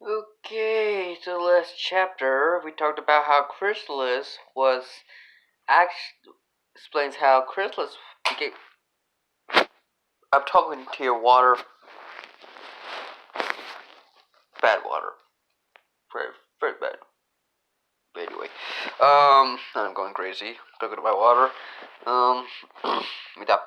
Okay, so last chapter we talked about how Chrysalis was actually explains how Chrysalis became. I'm talking to your water, bad water, very very bad. But anyway, I'm going crazy talking about water. Um, with that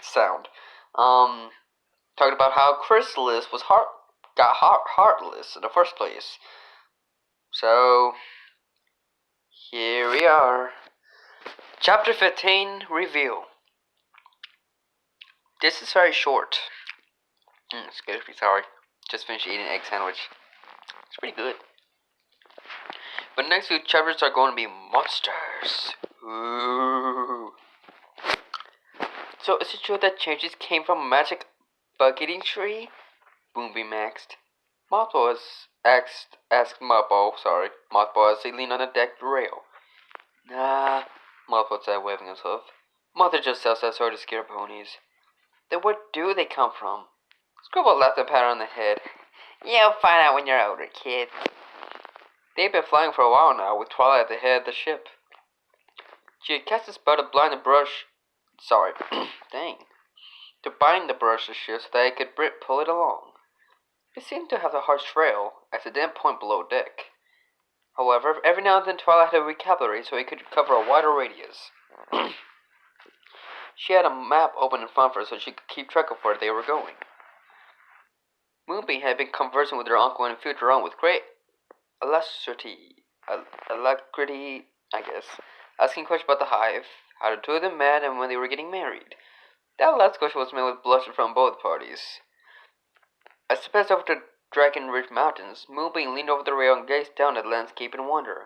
sound. Um, talking about how Chrysalis was heartless in the first place. So here we are. Chapter 15 Reveal. This is very short. Excuse me, sorry. Just finished eating an egg sandwich. It's pretty good. But next few chapters are going to be monsters. Ooh. So is it true that changes came from a magic bug-eating tree? Boombeam asked. Asked Mothball, sorry. Mothball as he leaned on the deck rail. Nah, Mothball said, waving his hoof. Mother just sells that sort of scare ponies. Then where do they come from? Scribble laughed and patted on the head. You'll find out when you're older, kid. They've been flying for a while now, with Twilight at the head of the ship. She had cast a spell to blind the brush. Sorry, dang. To bind the brush of the ship so that it could pull it along. It seemed to have a harsh trail, as it didn't point below deck. However, every now and then Twilight had to recalibrate so it could cover a wider radius. She had a map open in front of her so she could keep track of where they were going. Moonbeam had been conversing with her uncle and future aunt with great alacrity, I guess, asking questions about the hive, how the two of them met, and when they were getting married. That last question was met with blushes from both parties. As they passed over the Dragon Ridge Mountains, Moonbeam leaned over the rail and gazed down at the landscape in wonder.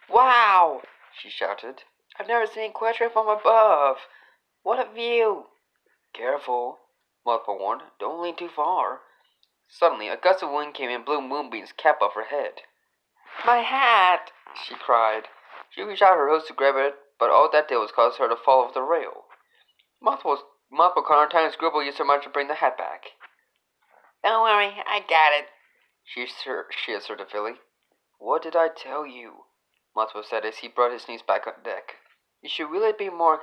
Wow! She shouted. I've never seen Quetra from above. What a view! Careful, Mothball warned. Don't lean too far. Suddenly, a gust of wind came and blew Moonbeam's cap off her head. My hat! She cried. She reached out her hooves to grab it, but all that did was cause her to fall off the rail. Mothball caught her time and Scribble used her mind to bring the hat back. Don't worry, I got it, she asserted Philly. What did I tell you? Mothball said as he brought his knees back on deck. You should really be more...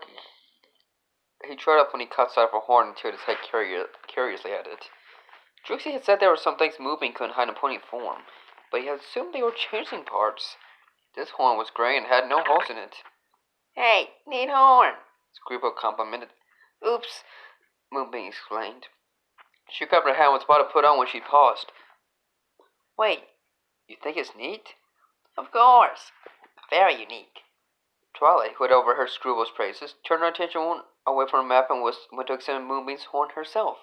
He tried up when he caught sight of a horn and tilted his head curiously at it. Trixie had said there were some things Moonbeam couldn't hide in pony form, but he had assumed they were changing parts. This horn was gray and had no holes in it. Hey, neat horn, Scribble complimented. Oops, Moonbeam explained. She covered her hand and was about to put on when she paused. Wait, you think it's neat? Of course. Very unique. Twilight, who had overheard Scribble's praises, turned her attention away from her map and went to examine Moonbeam's horn herself.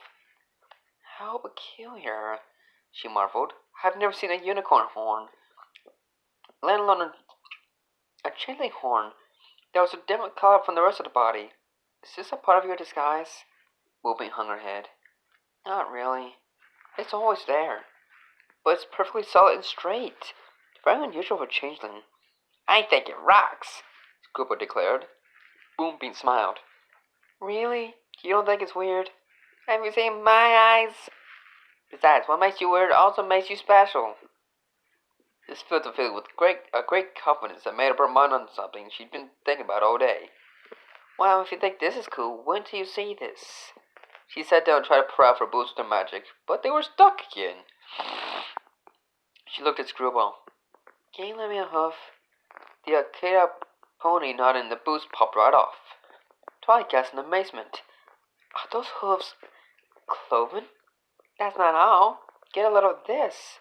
How peculiar, she marveled. I've never seen a unicorn horn, let alone a changeling horn that was a different color from the rest of the body. Is this a part of your disguise? Moonbeam hung her head. Not really. It's always there. But it's perfectly solid and straight. Very unusual for a changeling. I think it rocks, Scribble declared. Moonbeam smiled. Really? You don't think it's weird? Have you seen my eyes? Besides, what makes you weird also makes you special. This filled the Philly with a great confidence that made up her mind on something she'd been thinking about all day. Well, if you think this is cool, when do you see this? She sat down and tried to pour out her boots with her magic, but they were stuck again. She looked at Screwball. Can you lend me a hoof? The Akeda pony nodded and the boots popped right off. Twilight gasped in amazement. Are those hooves cloven? That's not all. Get a little of this.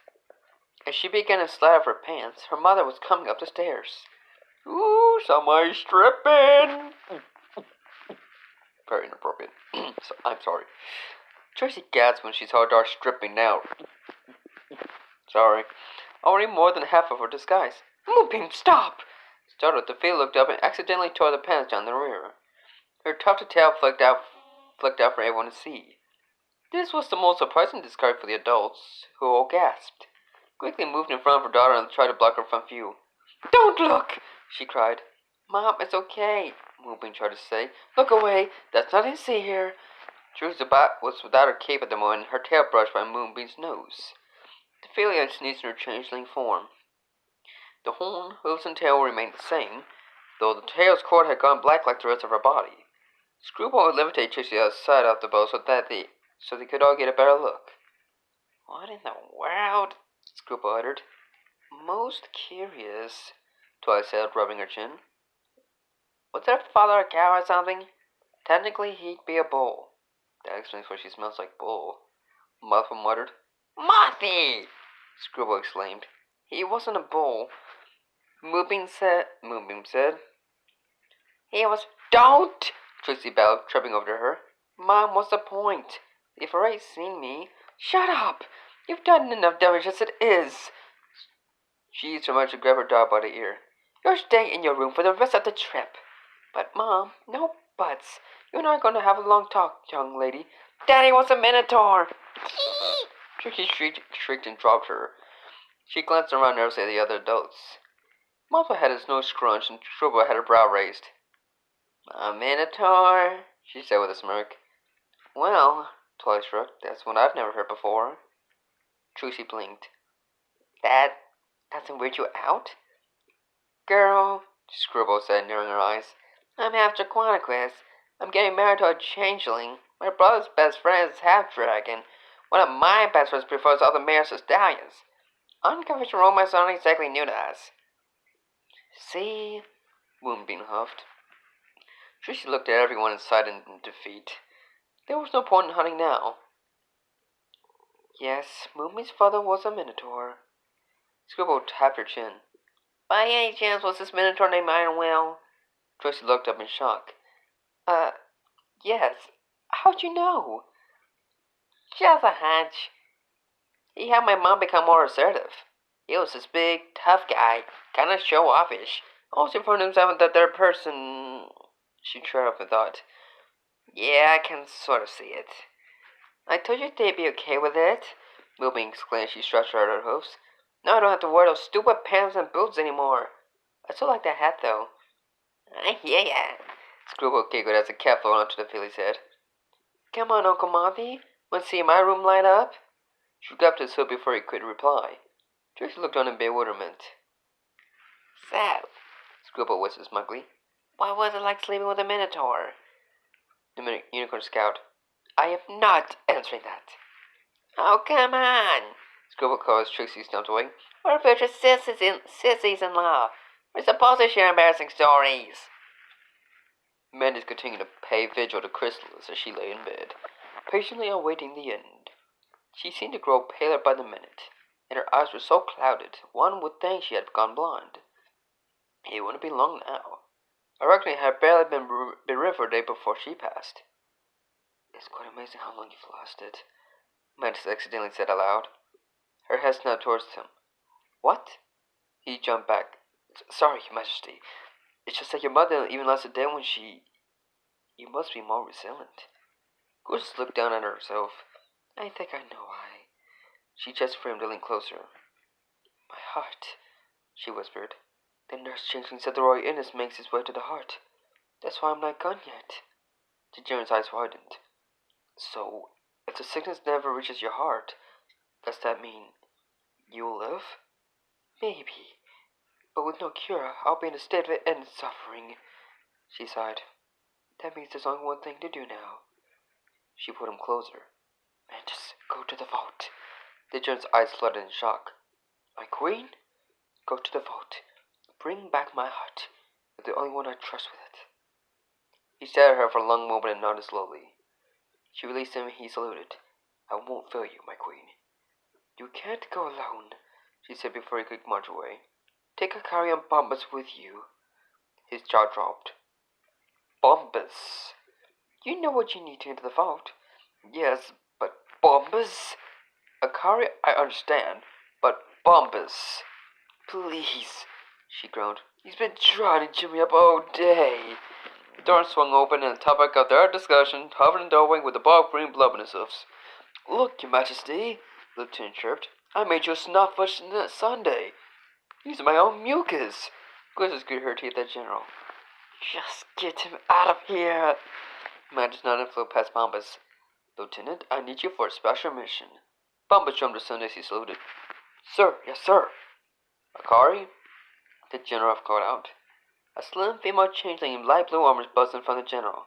As she began to slide off her pants, her mother was coming up the stairs. Ooh, somebody's stripping! Very inappropriate. I'm sorry. Tracy gasped when she saw Dar stripping now. Sorry. Already more than half of her disguise. Moonbeam, stop! Startled, the Fay looked up and accidentally tore the pants down the rear. Her tufted tail flicked out for everyone to see. This was the most surprising discovery for the adults, who all gasped. Quickly moved in front of her daughter and tried to block her from view. Don't look! She cried. Mom, it's okay, Moonbeam tried to say. Look away. That's nothing to see here. Truth was without her cape at the moment, her tail brushed by Moonbeam's nose. The Ophelia sneezed in her changeling form. The horn, hooves, and tail remained the same, though the tail's cord had gone black like the rest of her body. Screwball would levitate Trixie outside of the boat so they could all get a better look. What in the world? Screwball uttered. Most curious, Twilight said, rubbing her chin. Was their father a cow or something? Technically, he'd be a bull. That explains why she smells like bull. Muffin muttered. Mothy! Screwball exclaimed. He wasn't a bull. Moonbeam said. He was. Don't! Trixie bellowed, tripping over to her. Mom, what's the point? You've already seen me. Shut up! You've done enough damage as it is. She used her mind to grab her dog by the ear. You're staying in your room for the rest of the trip. But, Mom, no buts. You and I are going to have a long talk, young lady. Daddy wants a Minotaur! Trixie shrieked and dropped her. She glanced around nervously at the other adults. Martha had his nose scrunched and Trouba had her brow raised. A Minotaur, she said with a smirk. Well, Twilight shrugged, that's one I've never heard before. Trixie blinked. That doesn't weird you out? Girl, Scribble said, narrowing her eyes, I'm half Jaquaniquist. I'm getting married to a changeling. My brother's best friend is half-dragon. One of my best friends prefers other mares to stallions. Unconventional romance aren't exactly new to us. See? Moonbeam huffed. Trixie looked at everyone in silent defeat. There was no point in hunting now. Yes, Moonbeam's father was a Minotaur. Scribble tapped her chin. By any chance was this Minotaur named Ironwell? Trixie looked up in shock. Yes. How'd you know? Just a hunch. He had my mom become more assertive. He was this big, tough guy, kinda show-offish. Always referring to himself as the third person. She tried up and thought. Yeah, I can sort of see it. I told you they'd be okay with it, Moonbeam exclaimed as she stretched out her hoofs. Now I don't have to wear those stupid pants and boots anymore. I still like that hat, though. I hear ya. Screwball giggled as the cat flew onto the filly's head. Come on, Uncle Monty. Want to see my room light up? She grabbed his hood before he could reply. Trixie looked on in bewilderment. So, Screwball whispered smugly, what was it like sleeping with a Minotaur? The unicorn scowled. I am not answering that. Oh, come on, Screwball caused Trixie stumped away. We're future sissies-in-law. We're supposed to share embarrassing stories. Mandy's continued to pay vigil to Chrysalis as she lay in bed, patiently awaiting the end. She seemed to grow paler by the minute, and her eyes were so clouded one would think she had gone blind. It wouldn't be long now. I reckon it had barely been bereft a day before she passed. It's quite amazing how long you've lasted, Mantis accidentally said aloud. Her head snapped towards him. What? He jumped back. Sorry, Your Majesty. It's just that your mother even lasted a day when she... You must be more resilient. Gorgeous looked down at herself. I think I know why. She just framed a lean closer. My heart, she whispered. The nurse changeling said the royal illness makes its way to the heart. That's why I'm not gone yet. The German's eyes widened. So, if the sickness never reaches your heart, does that mean you'll live? Maybe. But with no cure, I'll be in a state of endless suffering. She sighed. That means there's only one thing to do now. She pulled him closer. Mantis, go to the vault. The German's eyes flooded in shock. My queen? Go to the vault. Bring back my heart. You're the only one I trust with it. He stared at her for a long moment and nodded slowly. She released him and he saluted. I won't fail you, my queen. You can't go alone, she said before he could march away. Take a carry-on Bombus with you. His jaw dropped. Bombus? You know what you need to enter the vault. Yes, but Bombus? Akari, I understand, but Bombus. Please, she groaned. He's been trying to cheer me up all day. The door swung open and the topic of their discussion hovered in the doorway with a ball of green blood in his hoofs. Look, Your Majesty, the lieutenant chirped. I made you a snuff-fish sundae. Using my own mucus. Grizzlies gritted her teeth at General. Just get him out of here. Mantis nodded and flew past Bombus. Lieutenant, I need you for a special mission. Bumba jumped as soon as he saluted. Sir, yes, sir. Akari? The general called out. A slim female changeling in light blue armor buzzed in front of the general.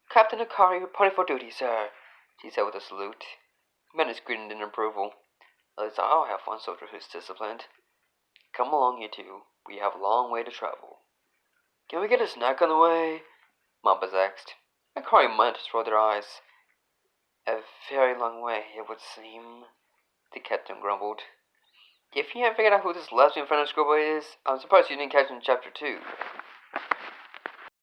Captain Akari reporting for duty, sir, she said with a salute. Menace grinned in approval. At least I'll have one soldier who's disciplined. Come along, you two. We have a long way to travel. Can we get a snack on the way? Mambas asked. Akari and Mantis rolled their eyes. A very long way, it would seem, the captain grumbled. If you haven't figured out who this lesbian friend of Schoolboy is, I'm surprised you didn't catch him in Chapter 2.